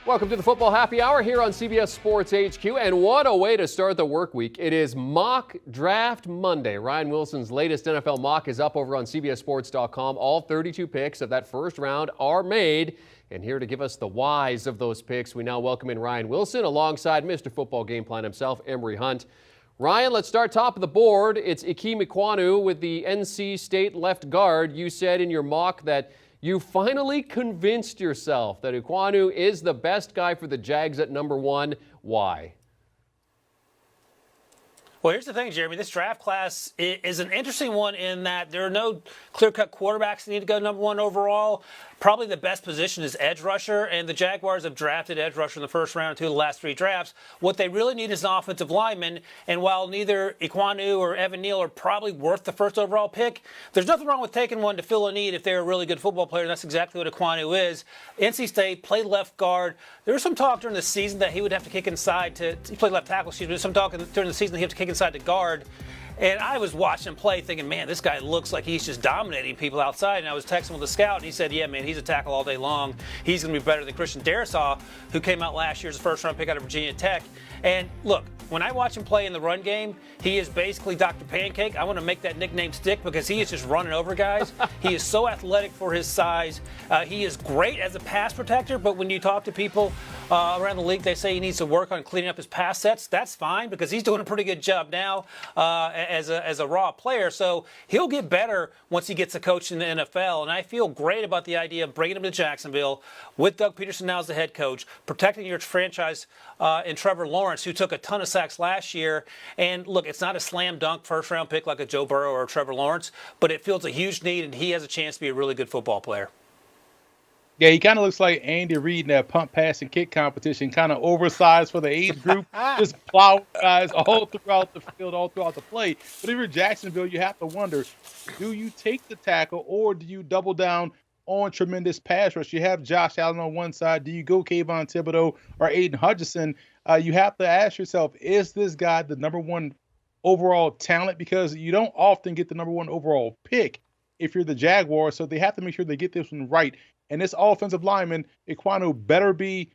Welcome to the Football Happy Hour here on CBS Sports HQ, and what a way to start the work week. It is Mock Draft Monday. Ryan Wilson's latest NFL mock is up over on CBSSports.com. All 32 picks of that first round are made, and here to give us the whys of those picks, we now welcome in Ryan Wilson alongside Mr. Football Game Plan himself, Emory Hunt. Ryan, let's start top of the board. It's Ikem Ekwonu with the NC State left guard. You said in your mock that you finally convinced yourself that Ekwonu is the best guy for the Jags at number one. Why? Well, here's the thing, Jeremy. This draft class is an interesting one in that there are no clear-cut quarterbacks that need to go number one overall. Probably the best position is edge rusher, and the Jaguars have drafted edge rusher in the first round of two of the last three drafts. What they really need is an offensive lineman, and while neither Ekwonu or Evan Neal are probably worth the first overall pick, there's nothing wrong with taking one to fill a need if they're a really good football player, and that's exactly what Ekwonu is. NC State played left guard. There was some talk during the season that he would have to kick inside he played left tackle, excuse me. Some talk during the season that he had to kick inside to guard. And I was watching him play thinking, man, this guy looks like he's just dominating people outside. And I was texting with a scout, and he said, yeah, man, he's a tackle all day long. He's going to be better than Christian Darrisaw, who came out last year as a first-round pick out of Virginia Tech. And look, when I watch him play in the run game, he is basically Dr. Pancake. I want to make that nickname stick because he is just running over guys. He is so athletic for his size. He is great as a pass protector, but when you talk to people around the league, they say he needs to work on cleaning up his pass sets. That's fine because he's doing a pretty good job now as a raw player. So he'll get better once he gets a coach in the NFL. And I feel great about the idea of bringing him to Jacksonville with Doug Peterson now as the head coach, protecting your franchise in Trevor Lawrence, who took a ton of sacks last year. And look, it's not a slam dunk first round pick like a Joe Burrow or a Trevor Lawrence, but it fills a huge need, and he has a chance to be a really good football player. Yeah, he kind of looks like Andy Reid in that pump, pass, and kick competition, kind of oversized for the age group, just plow guys all throughout the field, all throughout the play. But if you're Jacksonville, you have to wonder, do you take the tackle or do you double down on tremendous pass rush? You have Josh Allen on one side. Do you go Kayvon Thibodeau or Aiden Hutchinson? You have to ask yourself, is this guy the number one overall talent? Because you don't often get the number one overall pick if you're the Jaguars, so they have to make sure they get this one right. And this offensive lineman, Ekwonu, better be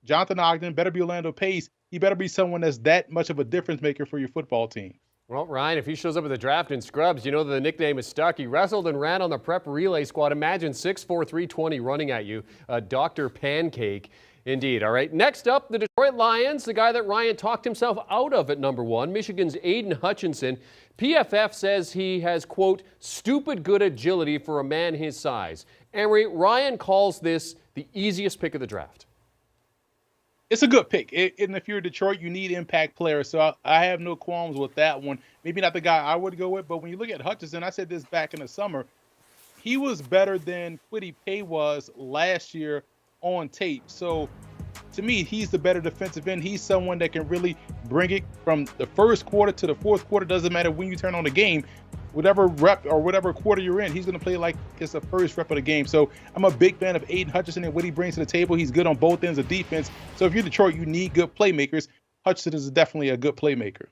Jonathan Ogden, better be Orlando Pace. He better be someone that's that much of a difference maker for your football team. Well, Ryan, if he shows up at the draft in scrubs, you know that the nickname is stuck. He wrestled and ran on the prep relay squad. Imagine 6'4", 320 running at you. Dr. Pancake. Indeed. All right. Next up, the Detroit Lions, the guy that Ryan talked himself out of at number one, Michigan's Aiden Hutchinson. PFF says he has, quote, stupid good agility for a man his size. Emory, Ryan calls this the easiest pick of the draft. It's a good pick. And if you're Detroit, you need impact players. So I have no qualms with that one. Maybe not the guy I would go with, but when you look at Hutchinson, I said this back in the summer, he was better than Kwity Paye was last year on tape. So to me, he's the better defensive end. He's someone that can really bring it from the first quarter to the fourth quarter. Doesn't matter when you turn on the game. Whatever rep or whatever quarter you're in, he's going to play like it's the first rep of the game. So I'm a big fan of Aiden Hutchinson and what he brings to the table. He's good on both ends of defense. So if you're Detroit, you need good playmakers. Hutchinson is definitely a good playmaker.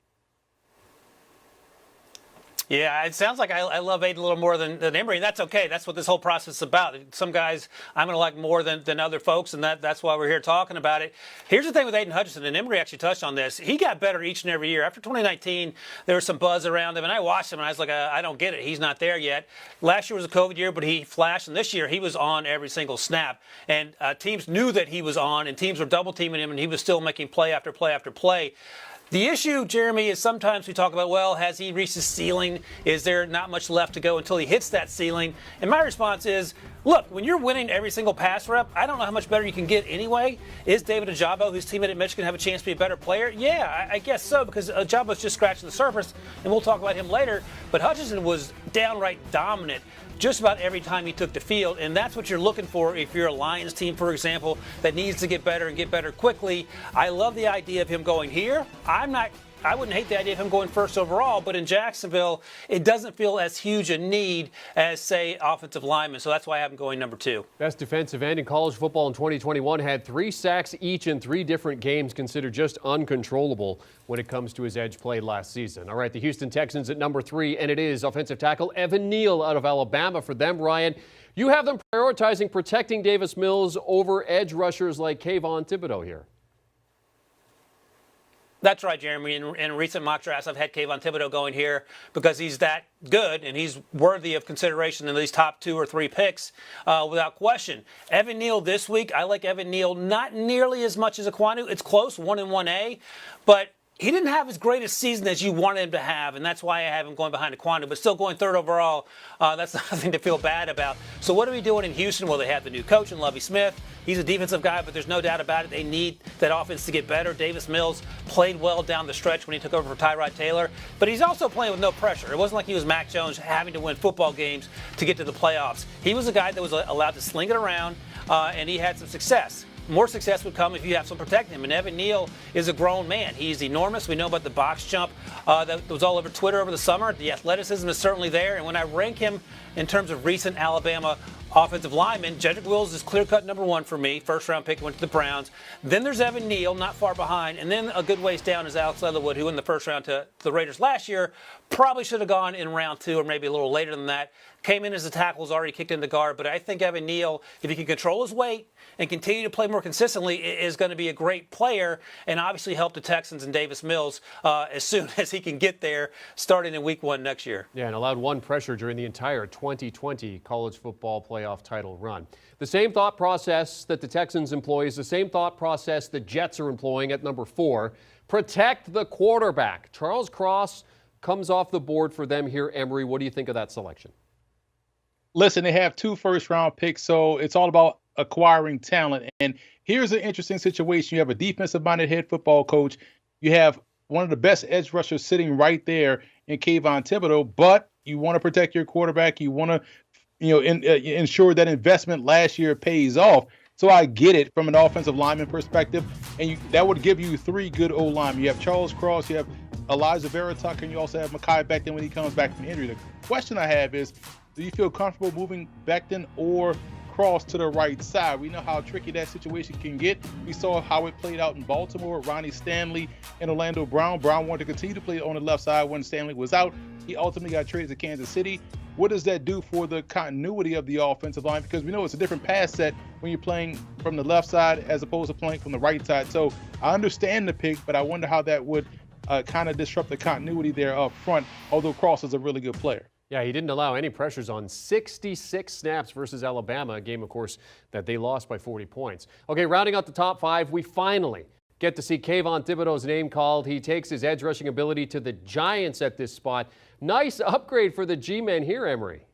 Yeah, it sounds like I love Aiden a little more than Emory, and that's okay. That's what this whole process is about. Some guys I'm going to like more than other folks, and that's why we're here talking about it. Here's the thing with Aiden Hutchinson, and Emory actually touched on this. He got better each and every year. After 2019, there was some buzz around him, and I watched him, and I was like, I don't get it. He's not there yet. Last year was a COVID year, but he flashed, and this year he was on every single snap. And teams knew that he was on, and teams were double-teaming him, and he was still making play after play after play. The issue, Jeremy, is sometimes we talk about, well, has he reached his ceiling? Is there not much left to go until he hits that ceiling? And my response is, look, when you're winning every single pass rep, I don't know how much better you can get anyway. Is David Ojabo, whose teammate at Michigan, have a chance to be a better player? Yeah, I guess so, because Ojabo's just scratching the surface, and we'll talk about him later. But Hutchinson was downright dominant just about every time he took the field, and that's what you're looking for if you're a Lions team, for example, that needs to get better and get better quickly. I love the idea of him going here. I wouldn't hate the idea of him going first overall, but in Jacksonville, it doesn't feel as huge a need as, say, offensive linemen. So that's why I have him going number 2. Best defensive end in college football in 2021 had 3 sacks each in 3 different games, considered just uncontrollable when it comes to his edge play last season. All right, the Houston Texans at number 3, and it is offensive tackle Evan Neal out of Alabama for them. Ryan, You have them prioritizing protecting Davis Mills over edge rushers like Kayvon Thibodeau here. That's right, Jeremy. In recent mock drafts, I've had Kayvon Thibodeau going here because he's that good and he's worthy of consideration in these top 2 or 3 picks without question. Evan Neal this week, I like Evan Neal not nearly as much as Ekwonu. It's close, 1 and 1A, but he didn't have as great a season as you wanted him to have, and that's why I have him going behind Ekwonu, but still going 3rd overall. That's nothing to feel bad about. So what are we doing in Houston? Well, they have the new coach in Lovie Smith. He's a defensive guy, but there's no doubt about it. They need that offense to get better. Davis Mills played well down the stretch when he took over for Tyrod Taylor, but he's also playing with no pressure. It wasn't like he was Mac Jones having to win football games to get to the playoffs. He was a guy that was allowed to sling it around, and he had some success. More success would come if you have some protecting him. And Evan Neal is a grown man. He's enormous. We know about the box jump that was all over Twitter over the summer. The athleticism is certainly there. And when I rank him in terms of recent Alabama offensive linemen, Jedrick Wills is clear-cut number 1 for me. First-round pick, went to the Browns. Then there's Evan Neal, not far behind. And then a good ways down is Alex Leatherwood, who in the first round to the Raiders last year probably should have gone in round 2 or maybe a little later than that. Came in as a tackle, was already kicked into guard. But I think Evan Neal, if he can control his weight and continue to play more consistently, is going to be a great player and obviously help the Texans and Davis Mills as soon as he can get there, starting in week 1 next year. Yeah, and allowed 1 pressure during the entire 2020 college football playoff title run. The same thought process that the Texans employ is the same thought process the Jets are employing at number 4. Protect the quarterback. Charles Cross comes off the board for them here. Emery, what do you think of that selection? Listen, they have 2 first-round picks, so it's all about acquiring talent. And here's an interesting situation. You have a defensive-minded head football coach. You have one of the best edge rushers sitting right there in Kayvon Thibodeau, but you want to protect your quarterback. You want to, ensure that investment last year pays off. So I get it from an offensive lineman perspective, and that would give you 3 good O-linemen. You have Charles Cross, you have Elijah Vera Tucker, and you also have Mekhi Becton when he comes back from injury. The question I have is, do you feel comfortable moving Becton or Cross to the right side? We know how tricky that situation can get. We saw how it played out in Baltimore. Ronnie Stanley and Orlando Brown. Brown wanted to continue to play on the left side when Stanley was out. He ultimately got traded to Kansas City. What does that do for the continuity of the offensive line? Because we know it's a different pass set when you're playing from the left side as opposed to playing from the right side. So I understand the pick, but I wonder how that would kind of disrupt the continuity there up front, although Cross is a really good player. Yeah, he didn't allow any pressures on 66 snaps versus Alabama, a game, of course, that they lost by 40 points. Okay, rounding out the top 5, we finally get to see Kayvon Thibodeau's name called. He takes his edge rushing ability to the Giants at this spot. Nice upgrade for the G-men here, Emery.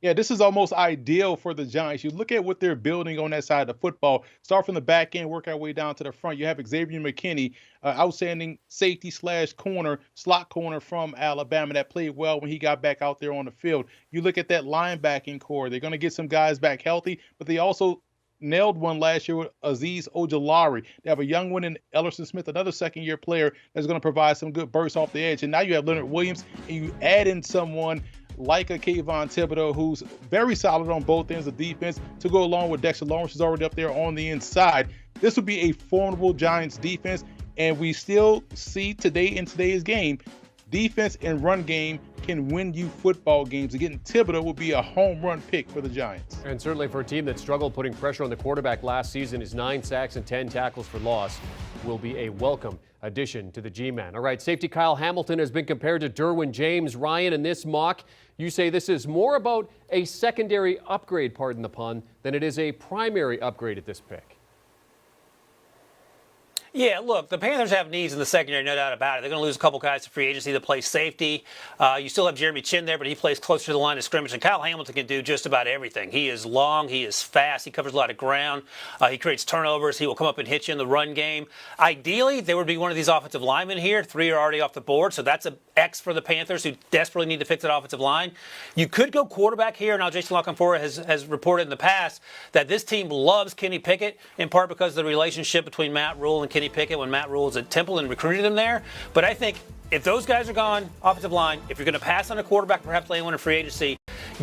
Yeah, this is almost ideal for the Giants. You look at what they're building on that side of the football. Start from the back end, work our way down to the front. You have Xavier McKinney, outstanding safety / corner, slot corner from Alabama that played well when he got back out there on the field. You look at that linebacking core. They're going to get some guys back healthy, but they also nailed one last year with Azeez Ojulari. They have a young one in Ellerson Smith, another second-year player that's going to provide some good bursts off the edge. And now you have Leonard Williams, and you add in someone like a Kayvon Thibodeau, who's very solid on both ends of defense, to go along with Dexter Lawrence, who's already up there on the inside. This would be a formidable Giants defense, and we still see today in today's game, defense and run game can win you football games. Again, Thibodeau will be a home run pick for the Giants. And certainly for a team that struggled putting pressure on the quarterback last season, his 9 sacks and 10 tackles for loss will be a welcome addition to the G-Man. All right, safety Kyle Hamilton has been compared to Derwin James. Ryan, in this mock, you say this is more about a secondary upgrade, pardon the pun, than it is a primary upgrade at this pick. Yeah, look, the Panthers have needs in the secondary, no doubt about it. They're going to lose a couple guys to free agency that play safety. You still have Jeremy Chin there, but he plays closer to the line of scrimmage. And Kyle Hamilton can do just about everything. He is long. He is fast. He covers a lot of ground. He creates turnovers. He will come up and hit you in the run game. Ideally, there would be one of these offensive linemen here. 3 are already off the board, so that's an X for the Panthers, who desperately need to fix that offensive line. You could go quarterback here. Now, Jason LaConfora has reported in the past that this team loves Kenny Pickett, in part because of the relationship between Matt Rule and Kenny Pickett when Matt Rule was at Temple and recruited him there. But I think if those guys are gone, offensive line, if you're going to pass on a quarterback, perhaps lay one in free agency,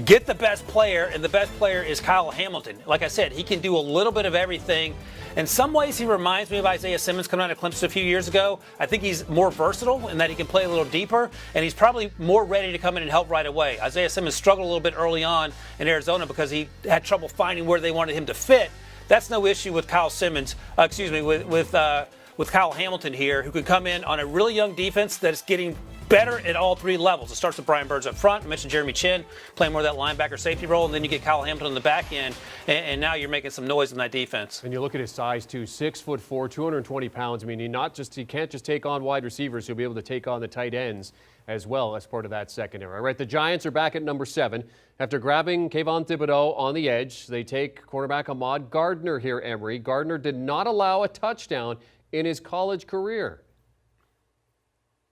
get the best player, and the best player is Kyle Hamilton. Like I said, he can do a little bit of everything, In some ways, he reminds me of Isaiah Simmons coming out of Clemson a few years ago. I think he's more versatile in that he can play a little deeper, and he's probably more ready to come in and help right away. Isaiah Simmons struggled a little bit early on in Arizona because he had trouble finding where they wanted him to fit. That's no issue with Kyle Simmons, with Kyle Hamilton here, who could come in on a really young defense that's getting better at all three levels. It starts with Brian Burns up front. I mentioned Jeremy Chin playing more of that linebacker safety role, and then you get Kyle Hamilton on the back end, and now you're making some noise in that defense. And you look at his size too, 6'4", 220 pounds. I mean, he can't just take on wide receivers. He'll be able to take on the tight ends as well as part of that secondary. All right, the Giants are back at number 7. After grabbing Kayvon Thibodeau on the edge, they take cornerback Ahmad Gardner here, Emory. Gardner did not allow a touchdown in his college career.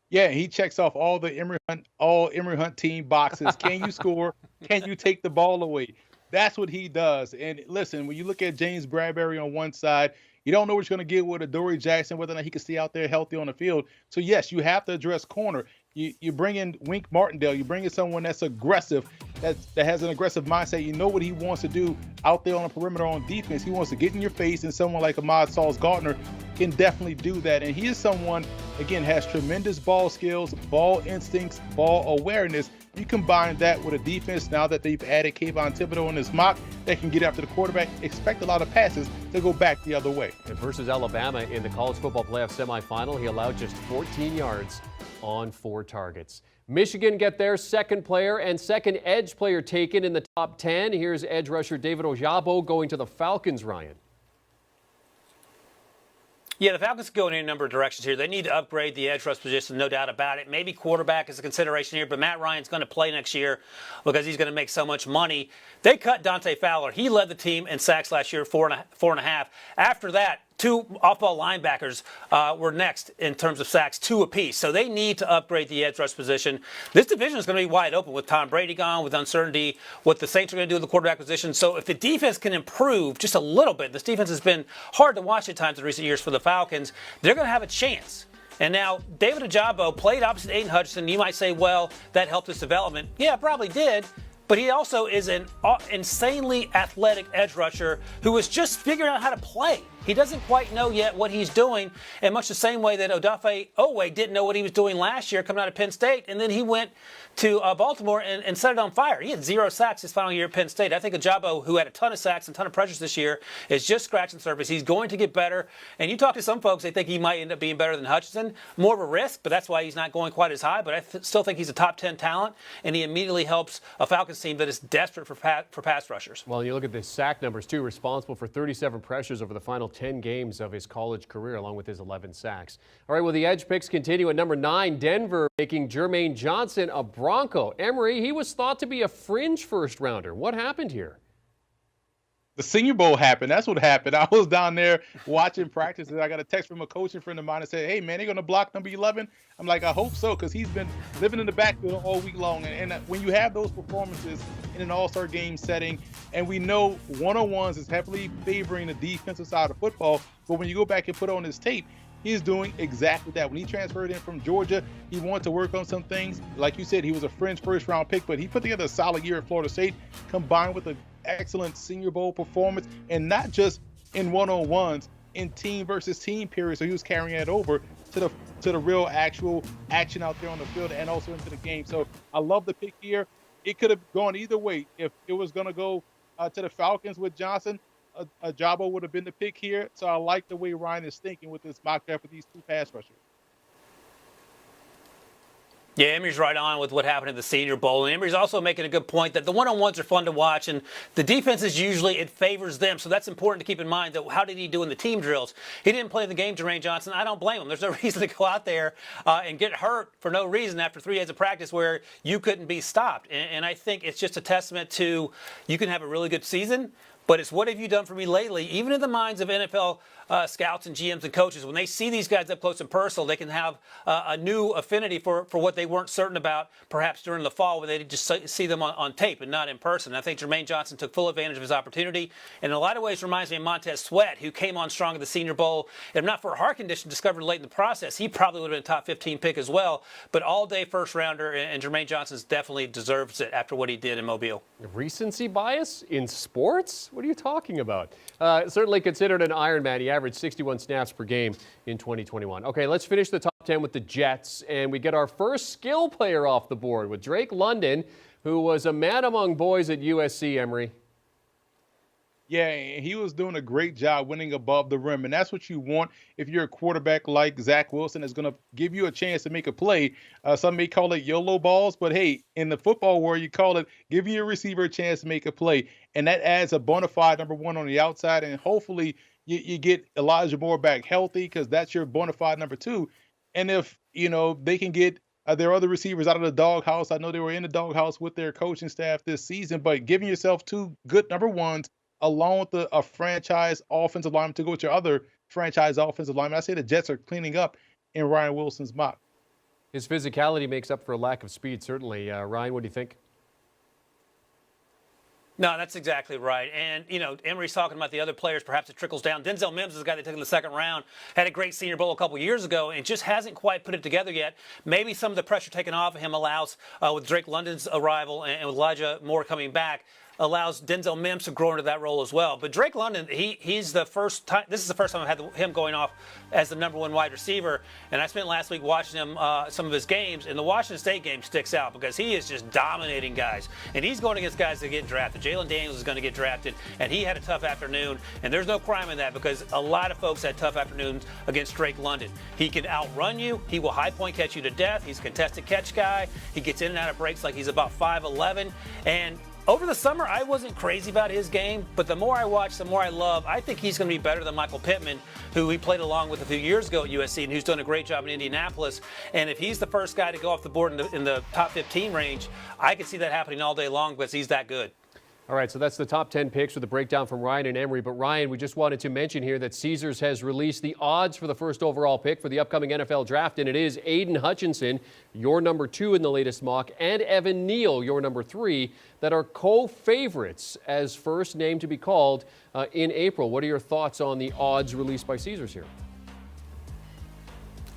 Yeah, he checks off all the Emory Hunt team boxes. Can you score? Can you take the ball away? That's what he does. And listen, when you look at James Bradbury on one side, you don't know what you're going to get with Adoree Jackson, whether or not he can stay out there healthy on the field. So, yes, you have to address corner. You bring in Wink Martindale. You bring in someone that's aggressive, that has an aggressive mindset. You know what he wants to do out there on the perimeter on defense. He wants to get in your face, and someone like Ahmad Sauce Gardner can definitely do that. And he is someone, again, has tremendous ball skills, ball instincts, ball awareness. You combine that with a defense now that they've added Kayvon Thibodeau in this mock that can get after the quarterback, expect a lot of passes to go back the other way. And versus Alabama in the college football playoff semifinal, he allowed just 14 yards on 4 targets. Michigan get their second player and second edge player taken in the top 10. Here's edge rusher David Ojabo going to the Falcons, Ryan. Yeah, the Falcons go in a number of directions here. They need to upgrade the edge rush position, no doubt about it. Maybe quarterback is a consideration here, but Matt Ryan's going to play next year because he's going to make so much money. They cut Dante Fowler. He led the team in sacks last year, 4.5. After that, 2 off-ball linebackers were next in terms of sacks, 2 apiece. So they need to upgrade the edge rush position. This division is going to be wide open with Tom Brady gone, with uncertainty, what the Saints are going to do with the quarterback position. So if the defense can improve just a little bit, this defense has been hard to watch at times in recent years for the Falcons, they're going to have a chance. And now, David Ojabo played opposite Aiden Hutchinson. You might say, well, that helped his development. Yeah, it probably did. But he also is an insanely athletic edge rusher who is just figuring out how to play. He doesn't quite know yet what he's doing, in much the same way that Odafe Oweh didn't know what he was doing last year coming out of Penn State, and then he went to Baltimore and set it on fire. He had 0 sacks his final year at Penn State. I think Ojabo, who had a ton of sacks and a ton of pressures this year, is just scratching the surface. He's going to get better. And you talk to some folks, they think he might end up being better than Hutchinson. More of a risk, but that's why he's not going quite as high. But I still think he's a top 10 talent, and he immediately helps a Falcons team that is desperate for pass rushers. Well, you look at the sack numbers, too, responsible for 37 pressures over the final 10 games of his college career, along with his 11 sacks. All right, well, the edge picks continue at number 9, Denver, making Jermaine Johnson a Bronco. Emory, he was thought to be a fringe first-rounder. What happened here? The Senior Bowl happened. That's what happened. I was down there watching practice, and I got a text from a coaching friend of mine that said, hey, man, they're going to block number 11. I'm like, I hope so, because he's been living in the backfield all week long. And when you have those performances in an all-star game setting, and we know one-on-ones is heavily favoring the defensive side of football, but when you go back and put on his tape, he's doing exactly that. When he transferred in from Georgia, he wanted to work on some things. Like you said, he was a fringe first-round pick, but he put together a solid year at Florida State, combined with an excellent Senior Bowl performance, and not just in one-on-ones, in team versus team periods. So he was carrying it over to the real actual action out there on the field and also into the game. So I love the pick here. It could have gone either way. If it was going to go to the Falcons with Johnson, Ojabo would have been the pick here. So I like the way Ryan is thinking with this mock draft with these 2 pass rushers. Yeah, Emory's right on with what happened in the Senior Bowl. And Emory's also making a good point that the one-on-ones are fun to watch, and the defenses usually, it favors them. So that's important to keep in mind. That how did he do in the team drills? He didn't play in the game, Jermaine Johnson. I don't blame him. There's no reason to go out there and get hurt for no reason after 3 days of practice where you couldn't be stopped. And I think it's just a testament to you can have a really good season, but it's what have you done for me lately? Even in the minds of NFL scouts and GMs and coaches, when they see these guys up close and personal, they can have a new affinity for what they weren't certain about perhaps during the fall when they just see them on tape and not in person. I think Jermaine Johnson took full advantage of his opportunity, and in a lot of ways reminds me of Montez Sweat, who came on strong at the Senior Bowl. If not for a heart condition discovered late in the process, he probably would have been a top 15 pick as well. But all-day first-rounder, and Jermaine Johnson definitely deserves it after what he did in Mobile. Recency bias in sports? What are you talking about? Certainly considered an Iron Man. He averaged 61 snaps per game in 2021. Okay, let's finish the top 10 with the Jets, and we get our first skill player off the board with Drake London, who was a man among boys at USC, Emery. Yeah, he was doing a great job winning above the rim, and that's what you want if you're a quarterback like Zach Wilson that's going to give you a chance to make a play. Some may call it YOLO balls, but hey, in the football world, you call it giving your receiver a chance to make a play, and that adds a bona fide number one on the outside, and hopefully you get Elijah Moore back healthy because that's your bona fide number two. And if, they can get their other receivers out of the doghouse, I know they were in the doghouse with their coaching staff this season, but giving yourself two good number ones along with a franchise offensive lineman to go with your other franchise offensive lineman. I say the Jets are cleaning up in Ryan Wilson's mock. His physicality makes up for a lack of speed, certainly. Ryan, what do you think? No, that's exactly right. And, Emery's talking about the other players. Perhaps it trickles down. Denzel Mims is the guy they took in the second round. Had a great Senior Bowl a couple years ago and just hasn't quite put it together yet. Maybe some of the pressure taken off of him allows, with Drake London's arrival and with Elijah Moore coming back, allows Denzel Mims to grow into that role as well. But Drake London, he's the first time. This is the first time I've had him going off as the number one wide receiver. And I spent last week watching him some of his games, and the Washington State game sticks out because he is just dominating guys. And he's going against guys that get drafted. Jalen Daniels is going to get drafted, and he had a tough afternoon. And there's no crime in that because a lot of folks had tough afternoons against Drake London. He can outrun you. He will high point catch you to death. He's a contested catch guy. He gets in and out of breaks like he's about 5'11". And over the summer, I wasn't crazy about his game, but the more I watch, the more I love. I think he's going to be better than Michael Pittman, who he played along with a few years ago at USC and who's done a great job in Indianapolis. And if he's the first guy to go off the board in the top 15 range, I could see that happening all day long because he's that good. All right, so that's the top 10 picks with a breakdown from Ryan and Emery. But Ryan, we just wanted to mention here that Caesars has released the odds for the first overall pick for the upcoming NFL draft, and it is Aiden Hutchinson, your number 2 in the latest mock, and Evan Neal, your number 3, that are co-favorites as first name to be called in April. What are your thoughts on the odds released by Caesars here?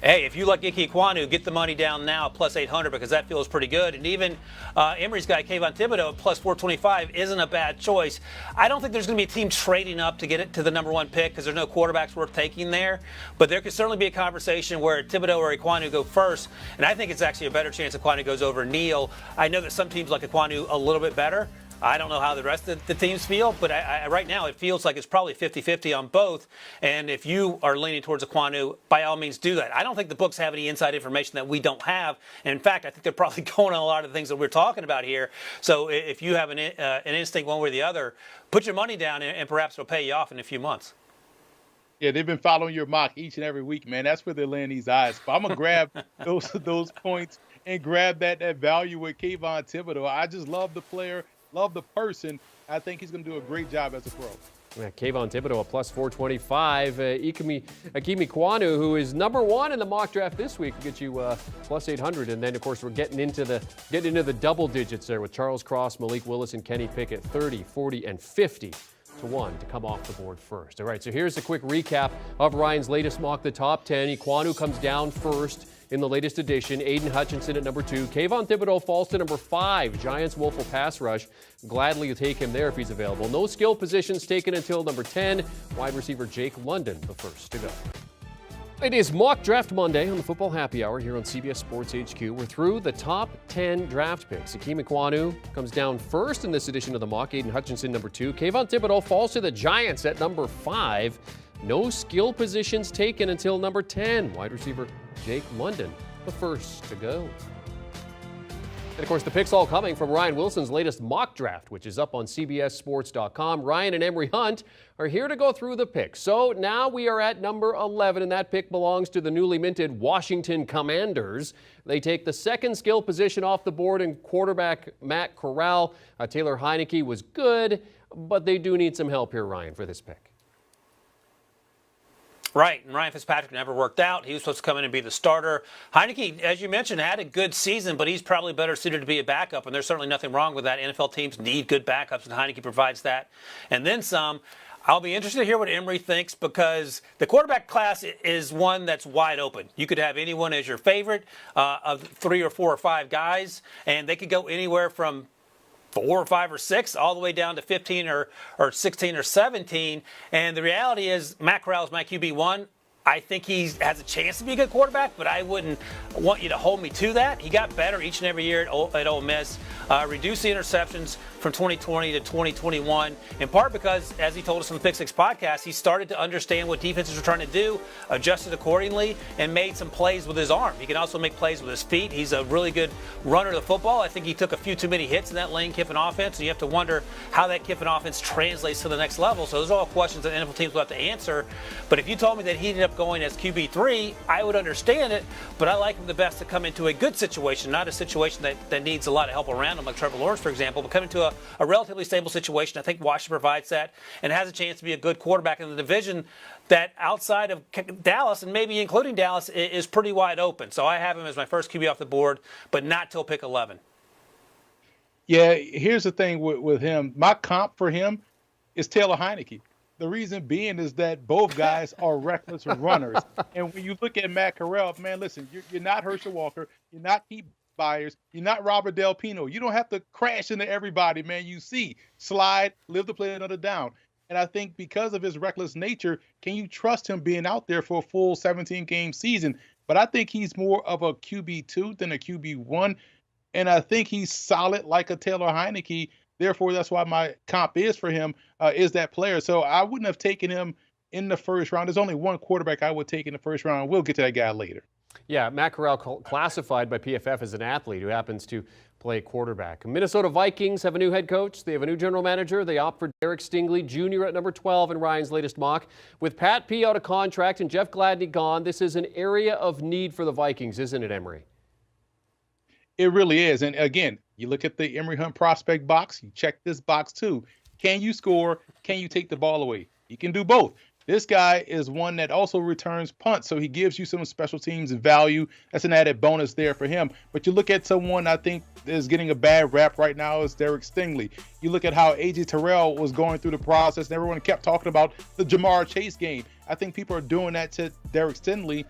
Hey, if you like Ike Ekwonu, get the money down now at plus 800 because that feels pretty good. And even Emery's guy, Kayvon Thibodeau, at plus 425 isn't a bad choice. I don't think there's going to be a team trading up to get it to the number 1 pick because there's no quarterbacks worth taking there. But there could certainly be a conversation where Thibodeau or Ekwonu go first. And I think it's actually a better chance Ekwonu goes over Neal. I know that some teams like Ekwonu a little bit better. I don't know how the rest of the teams feel, but right now it feels like it's probably 50-50 on both. And if you are leaning towards Ekwonu, by all means do that. I don't think the books have any inside information that we don't have. And in fact, I think they're probably going on a lot of the things that we're talking about here. So if you have an instinct one way or the other, put your money down and perhaps it'll pay you off in a few months. Yeah, they've been following your mock each and every week, man. That's where they're laying these eyes. But I'm going to grab those points and grab that value with Kayvon Thibodeau. I just love the player. Love the person. I think he's going to do a great job as a pro. Yeah, Kayvon Thibodeau, a plus 425. Ike Ekwonu, who is number 1 in the mock draft this week, will get you plus 800. And then, of course, we're getting into the double digits there with Charles Cross, Malik Willis, and Kenny Pickett, 30, 40, and 50 to 1 to come off the board first. All right, so here's a quick recap of Ryan's latest mock, the top 10. Ekwonu comes down first in the latest edition. Aiden Hutchinson at number 2. Kayvon Thibodeau falls to number 5. Giants woeful pass rush. Gladly you'll take him there if he's available. No skill positions taken until number 10. Wide receiver Jake London, the first to go. It is Mock Draft Monday on the Football Happy Hour here on CBS Sports HQ. We're through the top 10 draft picks. Ike Ekwonu comes down first in this edition of the mock. Aiden Hutchinson, number 2. Kayvon Thibodeau falls to the Giants at number 5. No skill positions taken until number 10. Wide receiver Jake London, the first to go. And, of course, the picks all coming from Ryan Wilson's latest mock draft, which is up on CBSSports.com. Ryan and Emery Hunt are here to go through the picks. So now we are at number 11, and that pick belongs to the newly minted Washington Commanders. They take the second skill position off the board in quarterback Matt Corral. Taylor Heineke was good, but they do need some help here, Ryan, for this pick. Right, and Ryan Fitzpatrick never worked out. He was supposed to come in and be the starter. Heineke, as you mentioned, had a good season, but he's probably better suited to be a backup, and there's certainly nothing wrong with that. NFL teams need good backups, and Heineke provides that. And then some. I'll be interested to hear what Emery thinks because the quarterback class is one that's wide open. You could have anyone as your favorite of 3 or 4 or 5 guys, and they could go anywhere from 4 or 5 or 6, all the way down to 15 or 16 or 17. And the reality is, Matt Corral is my QB1. I think he has a chance to be a good quarterback, but I wouldn't want you to hold me to that. He got better each and every year at Ole Miss, reduced the interceptions from 2020 to 2021, in part because, as he told us on the Pick Six podcast, he started to understand what defenses were trying to do, adjusted accordingly, and made some plays with his arm. He can also make plays with his feet. He's a really good runner of the football. I think he took a few too many hits in that Lane Kiffin offense, and you have to wonder how that Kiffin offense translates to the next level. So those are all questions that NFL teams will have to answer. But if you told me that he ended up going as QB3, I would understand it, but I like him the best to come into a good situation, not a situation that needs a lot of help around him, like Trevor Lawrence, for example, but come into a relatively stable situation. I think Washington provides that and has a chance to be a good quarterback in the division that, outside of Dallas, and maybe including Dallas, is pretty wide open. So I have him as my first QB off the board, but not till pick 11. Yeah, here's the thing with him. My comp for him is Taylor Heineke. The reason being is that both guys are reckless runners. And when you look at Matt Corral, man, listen, you're not Herschel Walker. You're not Keith Byers. You're not Robert Del Pino. You don't have to crash into everybody, man. You see, slide, live to play another down. And I think because of his reckless nature, can you trust him being out there for a full 17-game season? But I think he's more of a QB2 than a QB1. And I think he's solid like a Taylor Heineke. Therefore, that's why my comp is for him, is that player. So I wouldn't have taken him in the first round. There's only one quarterback I would take in the first round. We'll get to that guy later. Yeah, Matt Corral classified by PFF as an athlete who happens to play quarterback. Minnesota Vikings have a new head coach. They have a new general manager. They opt for Derek Stingley Jr. at number 12 in Ryan's latest mock. With Pat P out of contract and Jeff Gladney gone, this is an area of need for the Vikings, isn't it, Emery? It really is. And again, you look at the Emory Hunt prospect box, you check this box too. Can you score? Can you take the ball away? You can do both. This guy is one that also returns punts, so he gives you some special teams value. That's an added bonus there for him. But you look at someone I think is getting a bad rap right now is Derek Stingley. You look at how A.J. Terrell was going through the process, and everyone kept talking about the Jamar Chase game. I think people are doing that to Derek Stingley.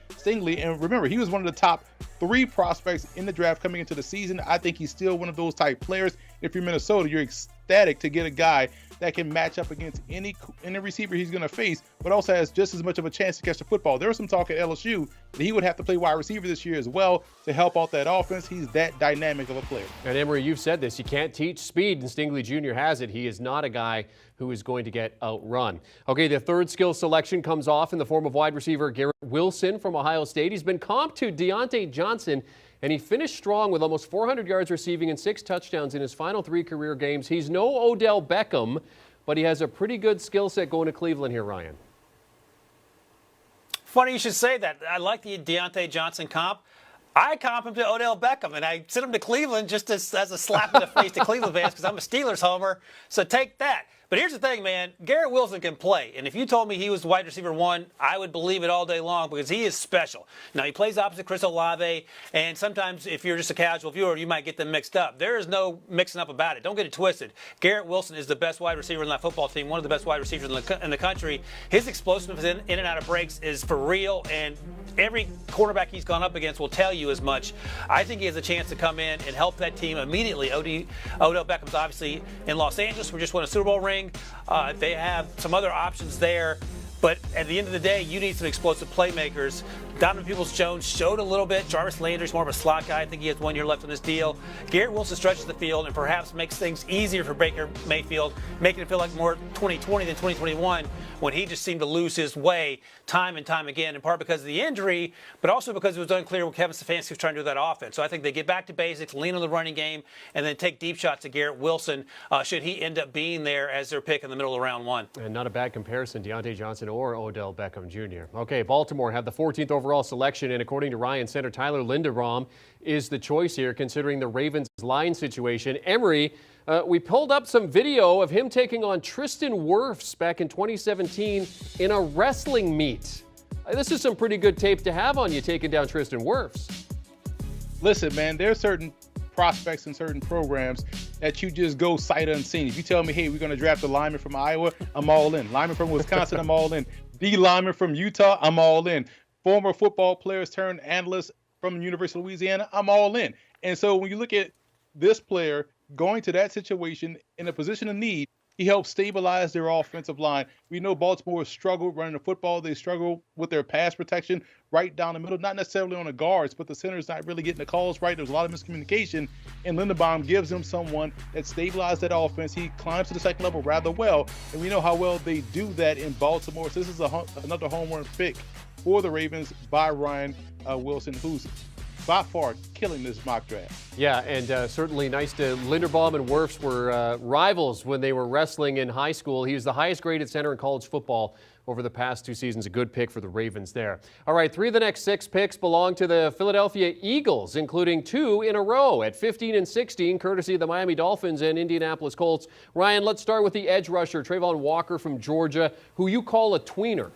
And remember, he was one of the top 3 prospects in the draft coming into the season. I think he's still one of those type players. If you're Minnesota, you're ecstatic to get a guy that can match up against any receiver he's going to face, but also has just as much of a chance to catch the football. There was some talk at LSU that he would have to play wide receiver this year as well to help out that offense. He's that dynamic of a player. And Emery, you've said this. You can't teach speed, and Stingley Jr. has it. He is not a guy who is going to get outrun. Okay, the third skill selection comes off in the form of wide receiver Garrett Wilson from Ohio State. He's been comped to Deontay Johnson, and he finished strong with almost 400 yards receiving and 6 touchdowns in his final 3 career games. He's no Odell Beckham, but he has a pretty good skill set going to Cleveland here, Ryan. Funny you should say that. I like the Deontay Johnson comp. I comp him to Odell Beckham, and I sent him to Cleveland just as a slap in the face to Cleveland fans because I'm a Steelers homer. So take that. But here's the thing, man. Garrett Wilson can play. And if you told me he was wide receiver 1, I would believe it all day long because he is special. Now, he plays opposite Chris Olave, and sometimes if you're just a casual viewer, you might get them mixed up. There is no mixing up about it. Don't get it twisted. Garrett Wilson is the best wide receiver in that football team, one of the best wide receivers in the country. His explosiveness in and out of breaks is for real, and every quarterback he's gone up against will tell you as much. I think he has a chance to come in and help that team immediately. Odell Beckham's obviously in Los Angeles. We just won a Super Bowl ring. They have some other options there. But at the end of the day, you need some explosive playmakers. Donovan Peoples-Jones showed a little bit. Jarvis Landry's more of a slot guy. I think he has 1 year left on this deal. Garrett Wilson stretches the field and perhaps makes things easier for Baker Mayfield, making it feel like more 2020 than 2021 when he just seemed to lose his way time and time again, in part because of the injury, but also because it was unclear what Kevin Stefanski was trying to do with that offense. So I think they get back to basics, lean on the running game, and then take deep shots at Garrett Wilson should he end up being there as their pick in the middle of round 1. And not a bad comparison, Deontay Johnson or Odell Beckham Jr. Okay, Baltimore have the 14th overall selection, and according to Ryan, center Tyler Linderbaum is the choice here, considering the Ravens' line situation. Emery, we pulled up some video of him taking on Tristan Wirfs back in 2017 in a wrestling meet. This is some pretty good tape to have on you taking down Tristan Wirfs. Listen, man, there are certain prospects in certain programs that you just go sight unseen. If you tell me, hey, we're going to draft a lineman from Iowa, I'm all in. Lineman from Wisconsin, I'm all in. D lineman from Utah, I'm all in. Former football players turned analysts from the University of Louisiana, I'm all in. And so when you look at this player going to that situation in a position of need, he helps stabilize their offensive line. We know Baltimore struggled running the football. They struggle with their pass protection right down the middle, not necessarily on the guards, but the center's not really getting the calls right. There's a lot of miscommunication, and Linderbaum gives them someone that stabilizes that offense. He climbs to the second level rather well, and we know how well they do that in Baltimore. So this is another home run pick for the Ravens by Ryan Wilson, who's by far killing this mock draft. Yeah, and certainly nice to Linderbaum and Wirfs were rivals when they were wrestling in high school. He was the highest graded center in college football over the past 2 seasons. A good pick for the Ravens there. All right, 3 of the next 6 picks belong to the Philadelphia Eagles, including 2 in a row at 15 and 16, courtesy of the Miami Dolphins and Indianapolis Colts. Ryan, let's start with the edge rusher, Trayvon Walker from Georgia, who you call a tweener.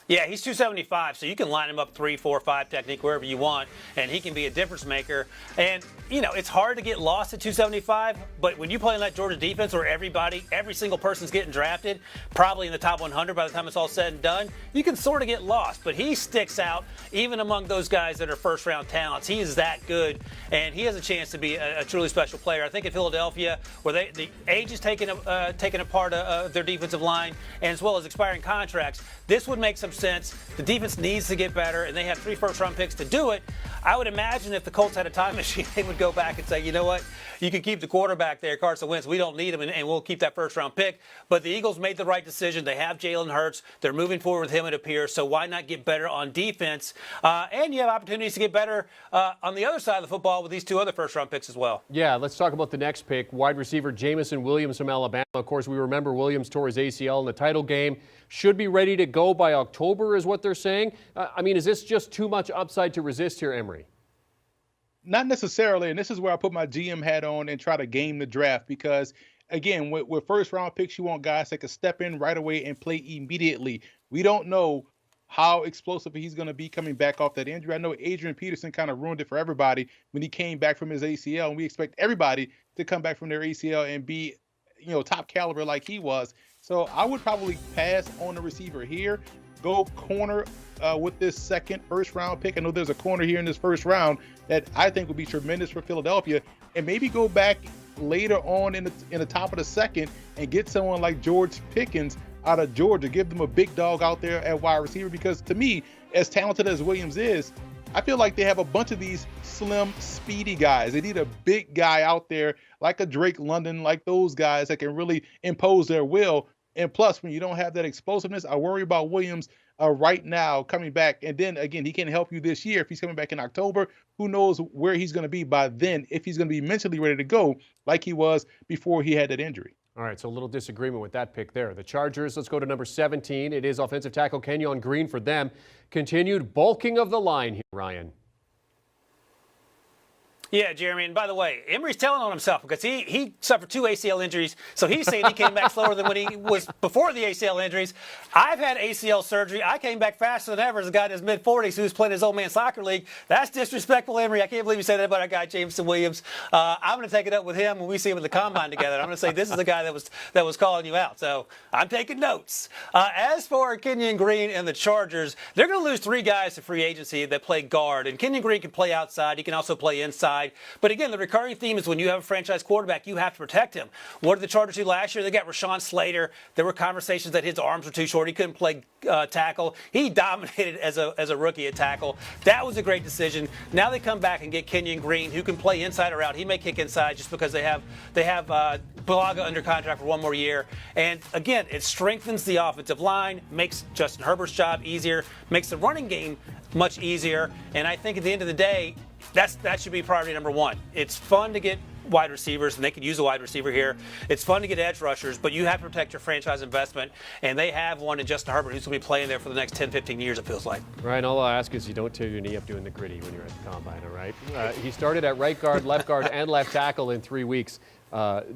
Yeah, he's 275, so you can line him up 3, 4, 5 technique wherever you want, and he can be a difference maker. And, you know, it's hard to get lost at 275, but when you play in that Georgia defense where every single person's getting drafted, probably in the top 100 by the time it's all said and done, you can sort of get lost. But he sticks out even among those guys that are first-round talents. He is that good, and he has a chance to be a truly special player. I think in Philadelphia, where the age is taking a part of their defensive line, and as well as expiring contracts, this would make some sense. The defense needs to get better, and they have 3 first-round picks to do it. I would imagine if the Colts had a time machine, they would go back and say, you know what, you can keep the quarterback there, Carson Wentz. We don't need him, and we'll keep that first-round pick. But the Eagles made the right decision. They have Jalen Hurts. They're moving forward with him, it appears, so why not get better on defense? And you have opportunities to get better on the other side of the football with these 2 other first-round picks as well. Yeah, let's talk about the next pick, wide receiver Jamison Williams from Alabama. Of course, we remember Williams tore his ACL in the title game. Should be ready to go by October is what they're saying. I mean, is this just too much upside to resist here, Emery? Not necessarily, and this is where I put my GM hat on and try to game the draft because, again, with first-round picks, you want guys that can step in right away and play immediately. We don't know how explosive he's going to be coming back off that injury. I know Adrian Peterson kind of ruined it for everybody when he came back from his ACL, and we expect everybody to come back from their ACL and be, top caliber like he was. So I would probably pass on the receiver here, go corner with this first-round pick. I know there's a corner here in this first round that I think would be tremendous for Philadelphia, and maybe go back later on in the top of the second and get someone like George Pickens out of Georgia. Give them a big dog out there at wide receiver because, to me, as talented as Williams is, I feel like they have a bunch of these slim, speedy guys. They need a big guy out there like a Drake London, like those guys that can really impose their will. And plus, when you don't have that explosiveness, I worry about Williams right now coming back. And then, again, he can help you this year. If he's coming back in October, who knows where he's going to be by then, if he's going to be mentally ready to go like he was before he had that injury. All right, so a little disagreement with that pick there. The Chargers, let's go to number 17. It is offensive tackle Kenyon Green for them. Continued bulking of the line here, Ryan. Yeah, Jeremy, and by the way, Emery's telling on himself because he suffered 2 ACL injuries, so he's saying he came back slower than when he was before the ACL injuries. I've had ACL surgery. I came back faster than ever as a guy in his mid-40s who's playing his old man soccer league. That's disrespectful, Emery. I can't believe you said that about our guy, Jamison Williams. I'm going to take it up with him when we see him in the combine together. I'm going to say this is the guy that was calling you out, so I'm taking notes. As for Kenyon Green and the Chargers, they're going to lose 3 guys to free agency that play guard, and Kenyon Green can play outside. He can also play inside. But again, the recurring theme is when you have a franchise quarterback, you have to protect him. What did the Chargers do last year? They got Rashawn Slater. There were conversations that his arms were too short. He couldn't play tackle. He dominated as a rookie at tackle. That was a great decision. Now they come back and get Kenyon Green, who can play inside or out. He may kick inside just because they have Bulaga under contract for 1 more year. And again, it strengthens the offensive line, makes Justin Herbert's job easier, makes the running game much easier. And I think at the end of the day, that should be priority number 1. It's fun to get wide recievers, and they could use a wide receiver here. It's fun to get edge rushers, but you have to protect your franchise investment, and they have one in Justin Herbert who's going to be playing there for the next 10, 15 years, it feels like. Ryan, all I'll ask is you don't tear your knee up doing the gritty when you're at the combine, all right? He started at right guard, and left tackle in 3 weeks.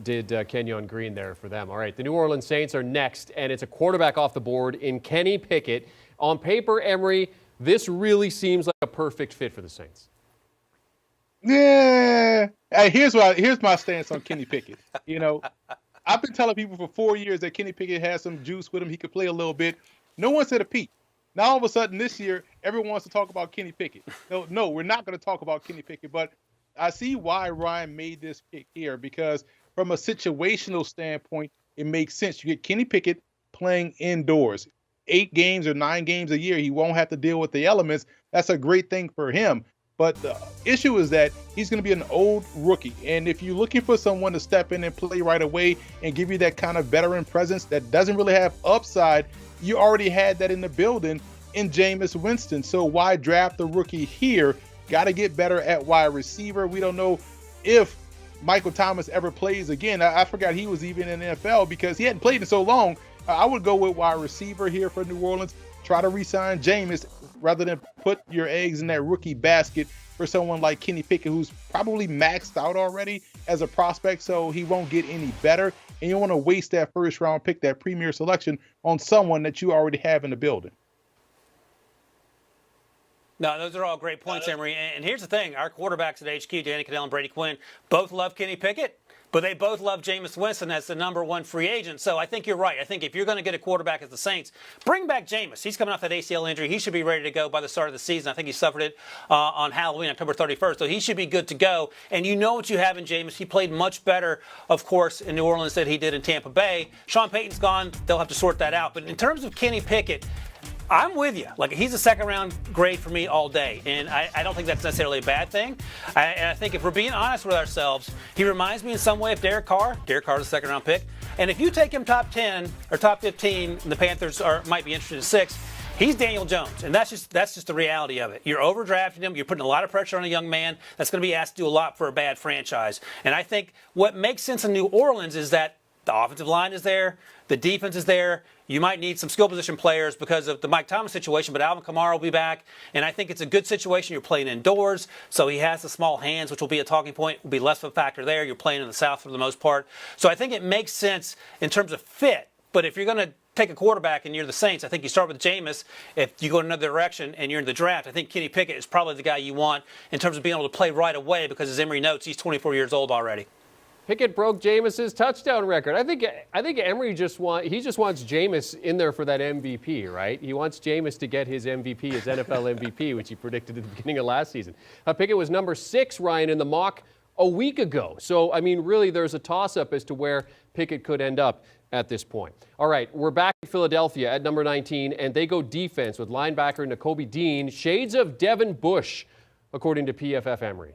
Did Kenyon Green there for them. All right, the New Orleans Saints are next, and it's a quarterback off the board in Kenny Pickett. On paper, Emery, this really seems like a perfect fit for the Saints. Yeah. Hey, here's my stance on Kenny Pickett. I've been telling people for 4 years that Kenny Pickett has some juice with him. He could play a little bit. No one said a peep. Now all of a sudden this year, everyone wants to talk about Kenny Pickett. No, we're not going to talk about Kenny Pickett. But I see why Ryan made this pick here, because from a situational standpoint, it makes sense. You get Kenny Pickett playing indoors, 8 games or 9 games a year. He won't have to deal with the elements. That's a great thing for him. But the issue is that he's going to be an old rookie. And if you're looking for someone to step in and play right away and give you that kind of veteran presence that doesn't really have upside, you already had that in the building in Jameis Winston. So why draft the rookie here? Got to get better at wide receiver. We don't know if Michael Thomas ever plays again. I forgot he was even in the NFL because he hadn't played in so long. I would go with wide receiver here for New Orleans. Try to re-sign Jameis rather than put your eggs in that rookie basket for someone like Kenny Pickett, who's probably maxed out already as a prospect, so he won't get any better. And you don't want to waste that first round pick, that premier selection, on someone that you already have in the building. No, those are all great points, Emery. And here's the thing. Our quarterbacks at HQ, Danny Cadell and Brady Quinn, both love Kenny Pickett, but they both love Jameis Winston as the number 1 free agent. So I think you're right. I think if you're going to get a quarterback as the Saints, bring back Jameis. He's coming off that ACL injury. He should be ready to go by the start of the season. I think he suffered it on Halloween, October 31st. So he should be good to go. And you know what you have in Jameis. He played much better, of course, in New Orleans than he did in Tampa Bay. Sean Payton's gone. They'll have to sort that out. But in terms of Kenny Pickett, I'm with you. Like, he's a second-round grade for me all day, and I don't think that's necessarily a bad thing. And I think if we're being honest with ourselves, he reminds me in some way of Derek Carr. Derek Carr's a second-round pick. And if you take him top 10 or top 15, and the Panthers might be interested in 6, he's Daniel Jones, and that's just the reality of it. You're overdrafting him. You're putting a lot of pressure on a young man that's going to be asked to do a lot for a bad franchise. And I think what makes sense in New Orleans is that the offensive line is there. The defense is there. You might need some skill position players because of the Mike Thomas situation, but Alvin Kamara will be back. And I think it's a good situation. You're playing indoors, so he has the small hands, which will be a talking point. Will be less of a factor there. You're playing in the South for the most part. So I think it makes sense in terms of fit. But if you're going to take a quarterback and you're the Saints, I think you start with Jameis. If you go in another direction and you're in the draft, I think Kenny Pickett is probably the guy you want in terms of being able to play right away because, as Emery notes, he's 24 years old already. Pickett broke Jameis's touchdown record. I think Emery just wants Jameis in there for that MVP, right? He wants Jameis to get his MVP, his NFL MVP, which he predicted at the beginning of last season. Pickett was number 6, Ryan, in the mock a week ago. So, I mean, really, there's a toss-up as to where Pickett could end up at this point. All right, we're back in Philadelphia at number 19, and they go defense with linebacker Nakobe Dean, shades of Devin Bush, according to PFF Emery.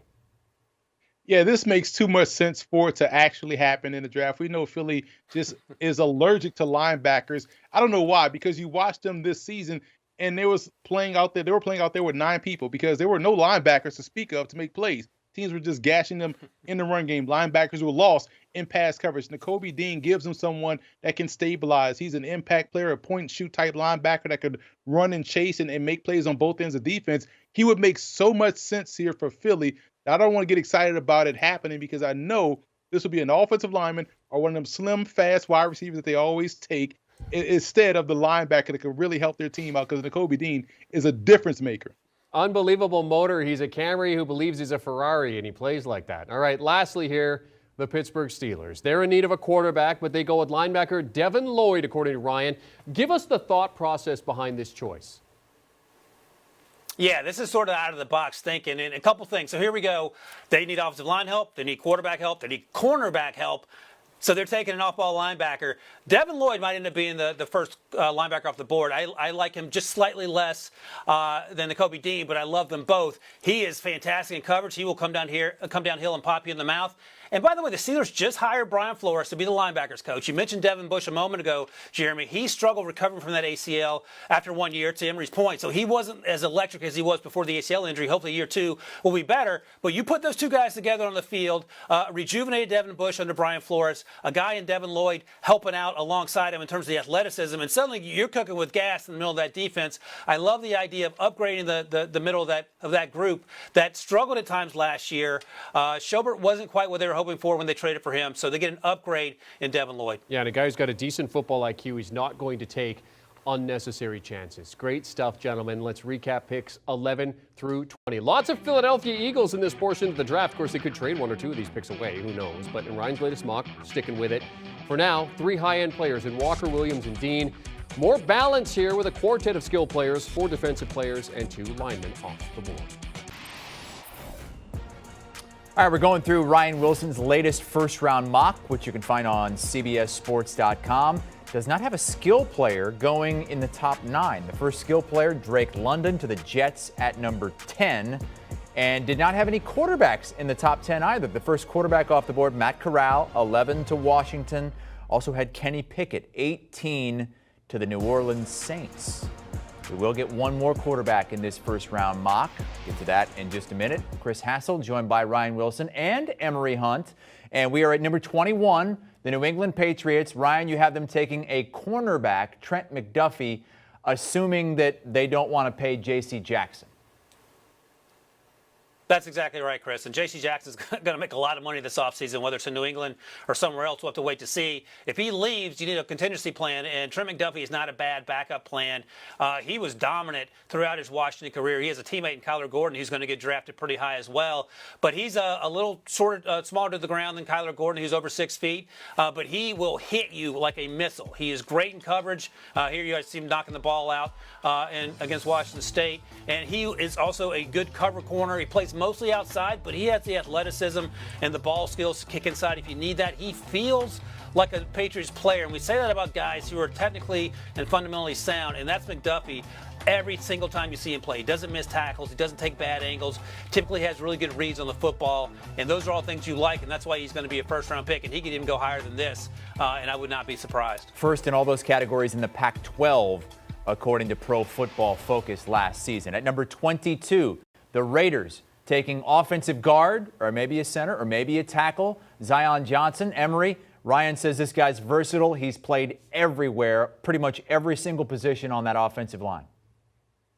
Yeah, this makes too much sense for it to actually happen in the draft. We know Philly just is allergic to linebackers. I don't know why, because you watched them this season and they were playing out there with 9 people because there were no linebackers to speak of to make plays. Teams were just gashing them in the run game. Linebackers were lost in pass coverage. Nakobe Dean gives them someone that can stabilize. He's an impact player, a point-and-shoot type linebacker that could run and chase and make plays on both ends of defense. He would make so much sense here for Philly. I don't want to get excited about it happening because I know this will be an offensive lineman or one of them slim, fast wide receivers that they always take instead of the linebacker that can really help their team out because Nakobe Dean is a difference maker. Unbelievable motor. He's a Camry who believes he's a Ferrari, and he plays like that. All right, lastly here, the Pittsburgh Steelers. They're in need of a quarterback, but they go with linebacker Devin Lloyd, according to Ryan. Give us the thought process behind this choice. Yeah, this is sort of out of the box thinking, and a couple things. So here we go. They need offensive line help. They need quarterback help. They need cornerback help. So they're taking an off-ball linebacker. Devin Lloyd might end up being the first linebacker off the board. I like him just slightly less than Nakobe Dean, but I love them both. He is fantastic in coverage. He will come downhill and pop you in the mouth. And by the way, the Steelers just hired Brian Flores to be the linebackers coach. You mentioned Devin Bush a moment ago, Jeremy. He struggled recovering from that ACL after 1 year, to Emery's point. So he wasn't as electric as he was before the ACL injury. Hopefully year 2 will be better. But you put those two guys together on the field, rejuvenated Devin Bush under Brian Flores, a guy in Devin Lloyd helping out alongside him in terms of the athleticism, and suddenly you're cooking with gas in the middle of that defense. I love the idea of upgrading the middle of that group that struggled at times last year. Schobert wasn't quite what they were hoping for when they traded for him, so they get an upgrade in Devin Lloyd. Yeah, and a guy who's got a decent football IQ. He's not going to take unnecessary chances. Great stuff, gentlemen. Let's recap picks 11 through 20. Lots of Philadelphia Eagles in this portion of the draft. Of course, they could trade 1 or 2 of these picks away. Who knows? But in Ryan's latest mock, sticking with it. For now, 3 high-end players in Walker, Williams, and Dean. More balance here with a quartet of skill players, 4 defensive players, and 2 linemen off the board. All right, we're going through Ryan Wilson's latest first-round mock, which you can find on CBSSports.com. Does not have a skill player going in the top 9. The first skill player, Drake London, to the Jets at number 10. And did not have any quarterbacks in the top 10 either. The first quarterback off the board, Matt Corral, 11 to Washington. Also had Kenny Pickett, 18 to the New Orleans Saints. We will get one more quarterback in this first-round mock. Get to that in just a minute. Chris Hassel, joined by Ryan Wilson and Emery Hunt. And we are at number 21, the New England Patriots. Ryan, you have them taking a cornerback, Trent McDuffie, assuming that they don't want to pay J.C. Jackson. That's exactly right, Chris. And J.C. Jackson's going to make a lot of money this offseason, whether it's in New England or somewhere else. We'll have to wait to see. If he leaves, you need a contingency plan, and Trent McDuffie is not a bad backup plan. He was dominant throughout his Washington career. He has a teammate in Kyler Gordon who's going to get drafted pretty high as well. But he's a little smaller to the ground than Kyler Gordon, who's over 6 feet. But he will hit you like a missile. He is great in coverage. Here you guys see him knocking the ball out against Washington State. And he is also a good cover corner. He plays mostly outside, but he has the athleticism and the ball skills to kick inside if you need that. He feels like a Patriots player, and we say that about guys who are technically and fundamentally sound, and that's McDuffie. Every single time you see him play, he doesn't miss tackles, he doesn't take bad angles, typically has really good reads on the football, and those are all things you like, and that's why he's going to be a first-round pick, and he could even go higher than this, and I would not be surprised. First in all those categories in the Pac-12, according to Pro Football Focus last season. At number 22, the Raiders taking offensive guard, or maybe a center, or maybe a tackle, Zion Johnson. Emery, Ryan says this guy's versatile. He's played everywhere, pretty much every single position on that offensive line.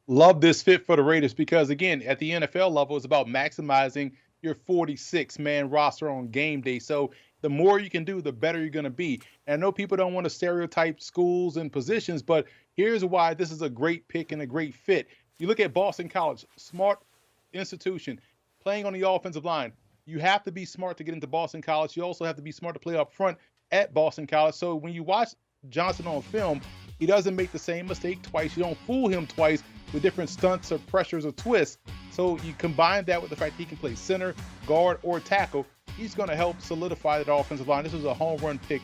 Love this fit for the Raiders because, again, at the NFL level, it's about maximizing your 46-man roster on game day. So the more you can do, the better you're going to be. And I know people don't want to stereotype schools and positions, but here's why this is a great pick and a great fit. You look at Boston College, smart institution, playing on the offensive line. You have to be smart to get into Boston College. You also have to be smart to play up front at Boston College. So when you watch Johnson on film, he doesn't make the same mistake twice. You don't fool him twice with different stunts or pressures or twists. So you combine that with the fact that he can play center, guard, or tackle. He's going to help solidify that offensive line. This was a home run pick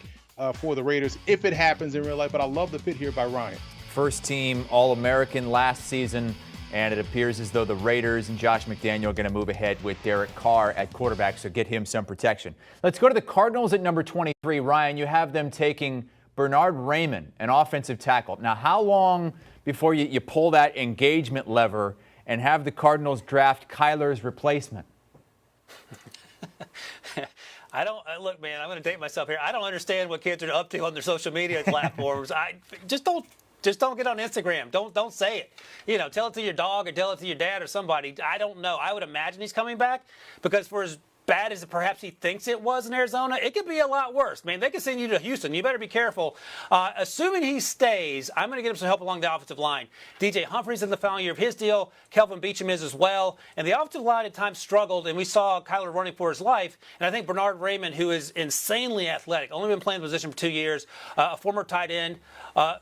for the Raiders if it happens in real life. But I love the fit here by Ryan. First team All-American last season. And it appears as though the Raiders and Josh McDaniel are going to move ahead with Derek Carr at quarterback, so get him some protection. Let's go to the Cardinals at number 23. Ryan, you have them taking Bernard Raymond, an offensive tackle. Now, how long before you pull that engagement lever and have the Cardinals draft Kyler's replacement? Look, man, I'm going to date myself here. I don't understand what kids are up to on their social media platforms. Just don't get on Instagram. Don't say it. Tell it to your dog or tell it to your dad or somebody. I don't know. I would imagine he's coming back because for as bad as perhaps he thinks it was in Arizona, it could be a lot worse. Man, they could send you to Houston. You better be careful. Assuming he stays, I'm going to get him some help along the offensive line. DJ Humphries in the final year of his deal. Kelvin Beachum is as well. And the offensive line at times struggled, and we saw Kyler running for his life. And I think Bernard Raymond, who is insanely athletic, only been playing the position for 2 years, a former tight end,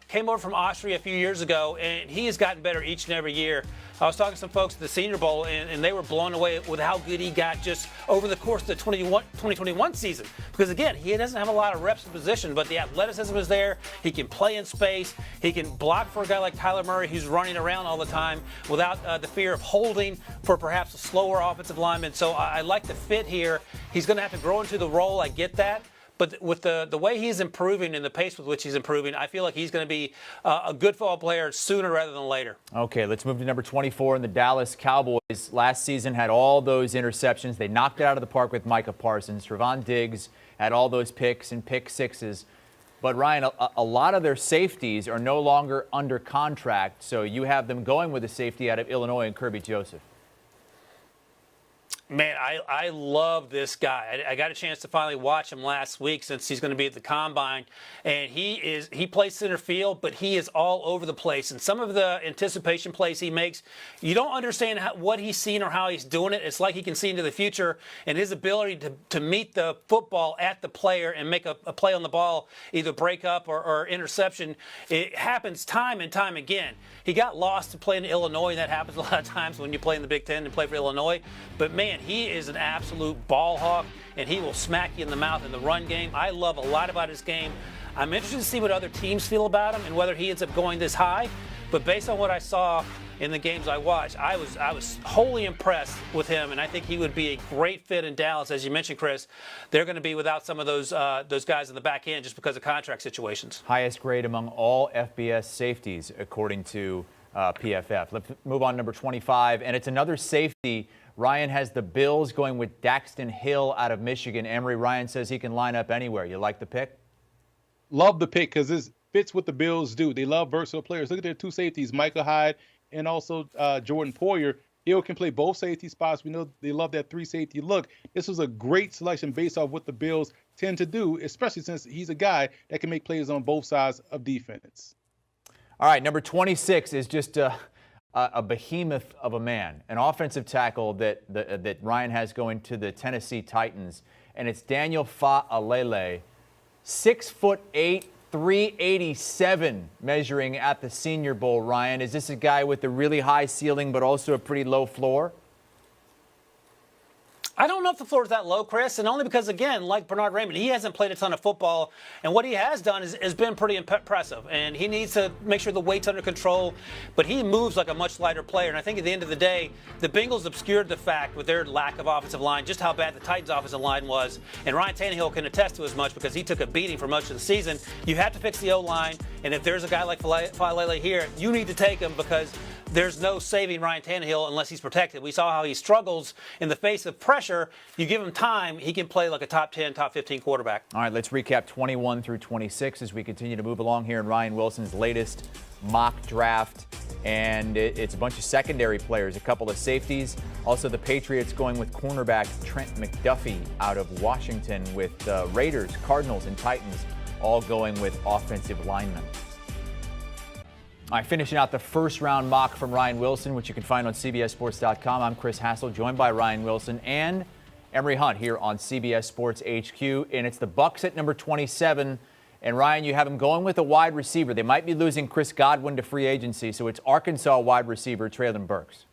came over from Austria a few years ago, and he has gotten better each and every year. I was talking to some folks at the Senior Bowl, and they were blown away with how good he got just over the course of the 2021 season. Because, again, he doesn't have a lot of reps in position, but the athleticism is there. He can play in space. He can block for a guy like Kyler Murray, who's running around all the time without the fear of holding for perhaps a slower offensive lineman. So I like the fit here. He's going to have to grow into the role. I get that. But with the way he's improving and the pace with which he's improving, I feel like he's going to be a good football player sooner rather than later. Okay, let's move to number 24 in the Dallas Cowboys. Last season had all those interceptions. They knocked it out of the park with Micah Parsons. Trevon Diggs had all those picks and pick sixes. But, Ryan, a lot of their safeties are no longer under contract, so you have them going with a safety out of Illinois and Kirby Joseph. Man, I love this guy. I got a chance to finally watch him last week since he's going to be at the Combine. And he plays center field, but he is all over the place. And some of the anticipation plays he makes, you don't understand what he's seeing or how he's doing it. It's like he can see into the future. And his ability to meet the football at the player and make a play on the ball, either break up or interception, it happens time and time again. He got lost to play in Illinois, and that happens a lot of times when you play in the Big Ten and play for Illinois. But, man, man, he is an absolute ball hawk, and he will smack you in the mouth in the run game. I love a lot about his game. I'm interested to see what other teams feel about him and whether he ends up going this high. But based on what I saw in the games I watched, I was wholly impressed with him, and I think he would be a great fit in Dallas. As you mentioned, Chris, they're going to be without some of those guys in the back end just because of contract situations. Highest grade among all FBS safeties, according to PFF. Let's move on to number 25, and it's another safety. Ryan has the Bills going with Daxton Hill out of Michigan. Emory, Ryan says he can line up anywhere. You like the pick? Love the pick because this fits what the Bills do. They love versatile players. Look at their two safeties, Micah Hyde and also Jordan Poyer. Hill can play both safety spots. We know they love that 3-safety look. This was a great selection based off what the Bills tend to do, especially since he's a guy that can make plays on both sides of defense. All right, number 26 is just a behemoth of a man, an offensive tackle that Ryan has going to the Tennessee Titans, and it's Daniel Fa'alele, 6'8", 387 measuring at the Senior Bowl. Ryan, is this a guy with a really high ceiling but also a pretty low floor? I don't know if the floor is that low, Chris, and only because, again, like Bernard Raymond, he hasn't played a ton of football, and what he has done has been pretty impressive, and he needs to make sure the weight's under control, but he moves like a much lighter player, and I think at the end of the day, the Bengals obscured the fact with their lack of offensive line just how bad the Titans' offensive line was, and Ryan Tannehill can attest to as much because he took a beating for much of the season. You have to fix the O-line, and if there's a guy like Fa'alele here, you need to take him because there's no saving Ryan Tannehill unless he's protected. We saw how he struggles in the face of pressure. You give him time, he can play like a top 10, top 15 quarterback. All right, let's recap 21 through 26 as we continue to move along here in Ryan Wilson's latest mock draft. And it's a bunch of secondary players, a couple of safeties. Also, the Patriots going with cornerback Trent McDuffie out of Washington, with Raiders, Cardinals, and Titans all going with offensive linemen. All right, finishing out the first round mock from Ryan Wilson, which you can find on CBSSports.com. I'm Chris Hassel, joined by Ryan Wilson and Emory Hunt here on CBS Sports HQ. And it's the Bucs at number 27. And Ryan, you have them going with a wide receiver. They might be losing Chris Godwin to free agency, so it's Arkansas wide receiver Treylon Burks.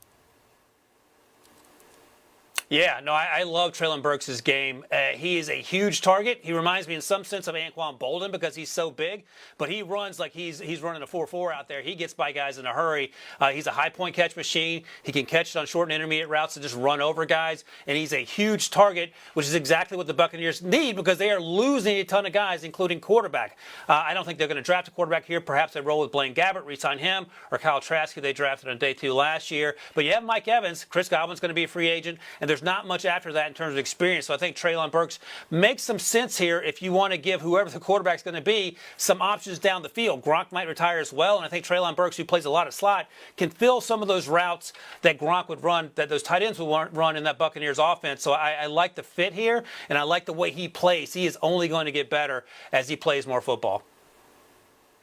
Yeah, no, I love Treylon Burks' game. He is a huge target. He reminds me in some sense of Anquan Bolden because he's so big, but he runs like he's running a 4.4 out there. He gets by guys in a hurry. He's a high-point catch machine. He can catch it on short and intermediate routes and just run over guys, and he's a huge target, which is exactly what the Buccaneers need because they are losing a ton of guys, including quarterback. I don't think they're going to draft a quarterback here. Perhaps they roll with Blaine Gabbert, re-sign him, or Kyle Trask, who they drafted on day 2 last year. But you have Mike Evans. Chris Godwin's going to be a free agent, and there's not much after that in terms of experience. So I think Treylon Burks makes some sense here if you want to give whoever the quarterback's going to be some options down the field. Gronk might retire as well, and I think Treylon Burks, who plays a lot of slot, can fill some of those routes that Gronk would run, that those tight ends would run in that Buccaneers offense. So I like the fit here, and I like the way he plays. He is only going to get better as he plays more football.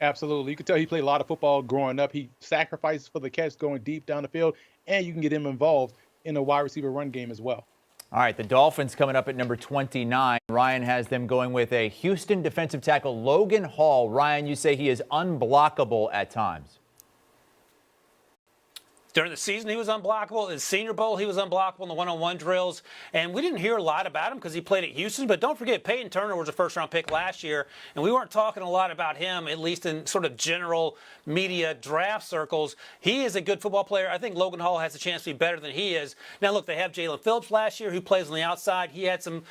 Absolutely. You can tell he played a lot of football growing up. He sacrifices for the catch going deep down the field, and you can get him involved in a wide receiver run game as well. All right, the Dolphins coming up at number 29. Ryan has them going with a Houston defensive tackle, Logan Hall. Ryan, you say he is unblockable at times. During the season, he was unblockable. In Senior Bowl, he was unblockable in the one-on-one drills. And we didn't hear a lot about him because he played at Houston. But don't forget, Peyton Turner was a first-round pick last year. And we weren't talking a lot about him, at least in sort of general media draft circles. He is a good football player. I think Logan Hall has a chance to be better than he is. Now, look, they have Jalen Phillips last year who plays on the outside. He had some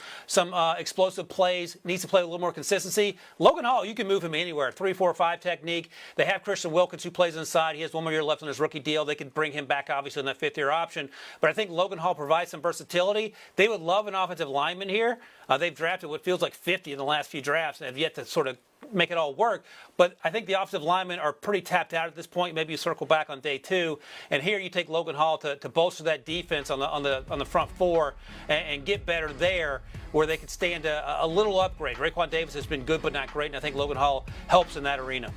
explosive plays, needs to play a little more consistency. Logan Hall, you can move him anywhere, 3-4-5 technique. They have Christian Wilkins who plays inside. He has one more year left on his rookie deal. They could bring him back, obviously, in that 5th-year option. But I think Logan Hall provides some versatility. They would love an offensive lineman here. They've drafted what feels like 50 in the last few drafts and have yet to sort of make it all work. But I think the offensive linemen are pretty tapped out at this point. Maybe you circle back on day 2. And here you take Logan Hall to bolster that defense on the front 4 and get better there where they could stand a little upgrade. Raekwon Davis has been good but not great, and I think Logan Hall helps in that arena.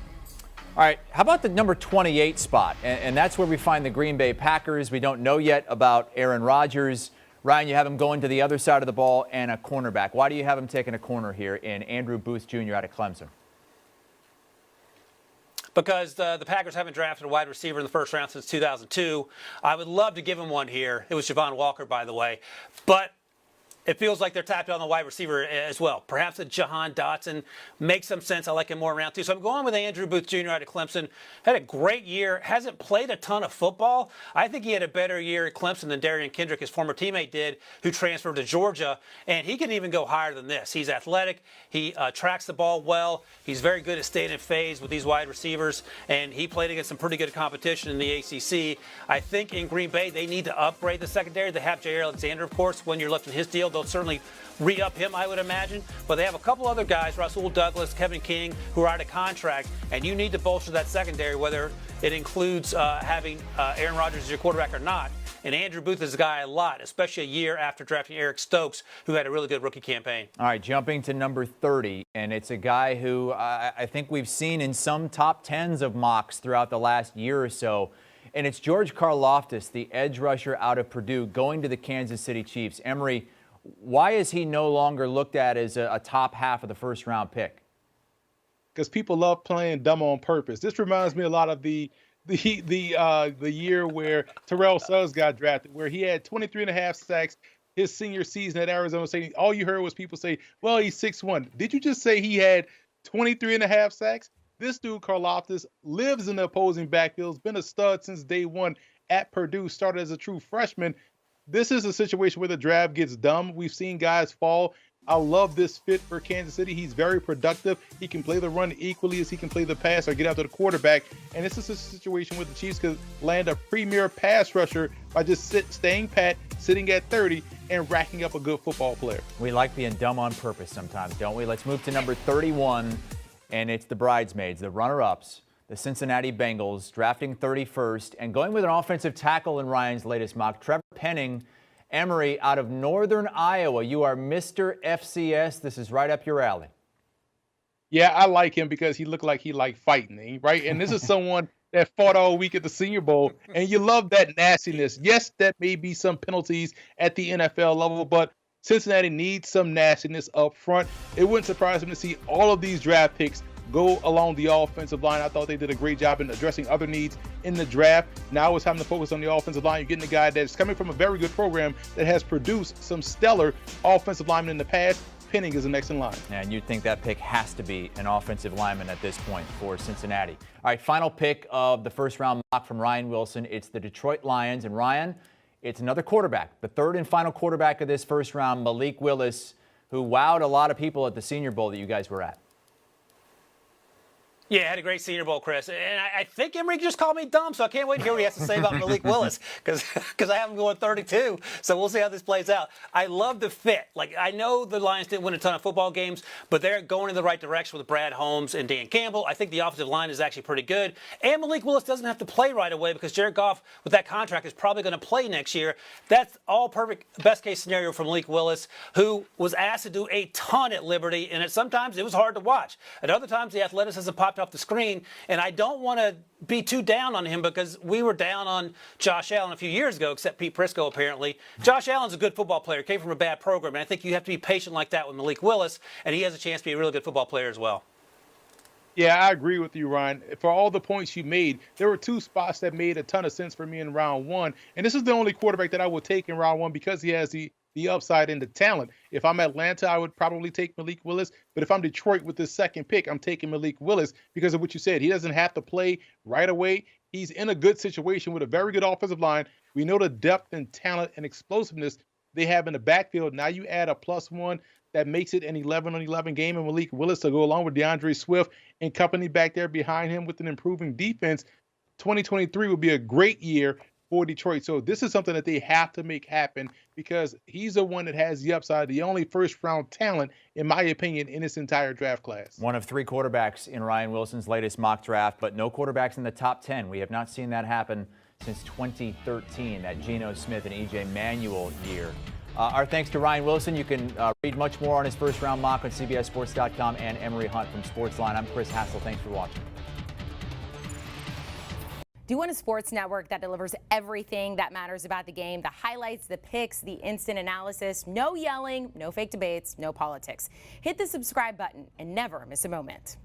All right, how about the number 28 spot? And that's where we find the Green Bay Packers. We don't know yet about Aaron Rodgers. Ryan, you have him going to the other side of the ball and a cornerback. Why do you have him taking a corner here in Andrew Booth Jr. out of Clemson? because the Packers haven't drafted a wide receiver in the first round since 2002. I would love to give him one here. It was Javon Walker, by the way. But it feels like they're tapped on the wide receiver as well. Perhaps a Jahan Dotson makes some sense. I like him more in round 2. So I'm going with Andrew Booth Jr. out of Clemson. Had a great year. Hasn't played a ton of football. I think he had a better year at Clemson than Darian Kendrick, his former teammate, did, who transferred to Georgia. And he can even go higher than this. He's athletic. He tracks the ball well. He's very good at staying in phase with these wide receivers. And he played against some pretty good competition in the ACC. I think in Green Bay, they need to upgrade the secondary. They have Jair Alexander, of course, when you're left in his deal. They'll certainly re-up him, I would imagine. But they have a couple other guys, Rasul Douglas, Kevin King, who are out of contract, and you need to bolster that secondary, whether it includes having Aaron Rodgers as your quarterback or not. And Andrew Booth is a guy a lot, especially a year after drafting Eric Stokes, who had a really good rookie campaign. All right, jumping to number 30, and it's a guy who I think we've seen in some top 10s of mocks throughout the last year or so. And it's George Karlaftis, the edge rusher out of Purdue, going to the Kansas City Chiefs. Emory, why is he no longer looked at as a top half of the first-round pick? Because people love playing dumb on purpose. This reminds me a lot of the year where Terrell Suggs got drafted, where he had 23.5 sacks his senior season at Arizona State. All you heard was people say, well, he's 6'1". Did you just say he had 23.5 sacks? This dude, Karlaftis, lives in the opposing backfield, has been a stud since day one at Purdue, started as a true freshman. This is a situation where the draft gets dumb. We've seen guys fall. I love this fit for Kansas City. He's very productive. He can play the run equally as he can play the pass or get after the quarterback. And this is a situation where the Chiefs could land a premier pass rusher by just staying pat, sitting at 30, and racking up a good football player. We like being dumb on purpose sometimes, don't we? Let's move to number 31, and it's the bridesmaids, the runner-ups, the Cincinnati Bengals, drafting 31st and going with an offensive tackle in Ryan's latest mock, Trevor Penning. Emory, out of northern Iowa, you are Mr. FCS. This is right up your alley. Yeah, I like him because he looked like he liked fighting, right? And this is someone that fought all week at the Senior Bowl, and you love that nastiness. Yes, that may be some penalties at the NFL level, but Cincinnati needs some nastiness up front. It wouldn't surprise him to see all of these draft picks go along the offensive line. I thought they did a great job in addressing other needs in the draft. Now it's time to focus on the offensive line. You're getting a guy that's coming from a very good program that has produced some stellar offensive linemen in the past. Penning is the next in line. And you'd think that pick has to be an offensive lineman at this point for Cincinnati. All right, final pick of the first-round mock from Ryan Wilson. It's the Detroit Lions. And Ryan, it's another quarterback, the third and final quarterback of this first round, Malik Willis, who wowed a lot of people at the Senior Bowl that you guys were at. Yeah, had a great Senior Bowl, Chris. And I think Emory just called me dumb, so I can't wait to hear what he has to say about Malik Willis because I have him going 32. So we'll see how this plays out. I love the fit. Like, I know the Lions didn't win a ton of football games, but they're going in the right direction with Brad Holmes and Dan Campbell. I think the offensive line is actually pretty good. And Malik Willis doesn't have to play right away because Jared Goff, with that contract, is probably going to play next year. That's all perfect, best-case scenario for Malik Willis, who was asked to do a ton at Liberty, and sometimes it was hard to watch. At other times, the athleticism popped off the screen, and I don't want to be too down on him because we were down on Josh Allen a few years ago, except Pete Prisco apparently. Josh Allen's a good football player, came from a bad program, and I think you have to be patient like that with Malik Willis, and he has a chance to be a really good football player as well. Yeah, I agree with you, Ryan. For all the points you made, there were two spots that made a ton of sense for me in round one, and this is the only quarterback that I would take in round one because he has the upside and the talent. If I'm Atlanta, I would probably take Malik Willis. But if I'm Detroit with this second pick, I'm taking Malik Willis because of what you said. He doesn't have to play right away. He's in a good situation with a very good offensive line. We know the depth and talent and explosiveness they have in the backfield. Now you add a +1 that makes it an 11-on-11 game, and Malik Willis to go along with DeAndre Swift and company back there behind him with an improving defense. 2023 will be a great year for Detroit. So this is something that they have to make happen because he's the one that has the upside, the only first-round talent, in my opinion, in this entire draft class. One of three quarterbacks in Ryan Wilson's latest mock draft, but no quarterbacks in the top 10. We have not seen that happen since 2013, that Geno Smith and E.J. Manuel year. Our thanks to Ryan Wilson. You can read much more on his first-round mock on CBSSports.com and Emory Hunt from Sportsline. I'm Chris Hassel. Thanks for watching. Do you want a sports network that delivers everything that matters about the game? The highlights, the picks, the instant analysis, no yelling, no fake debates, no politics. Hit the subscribe button and never miss a moment.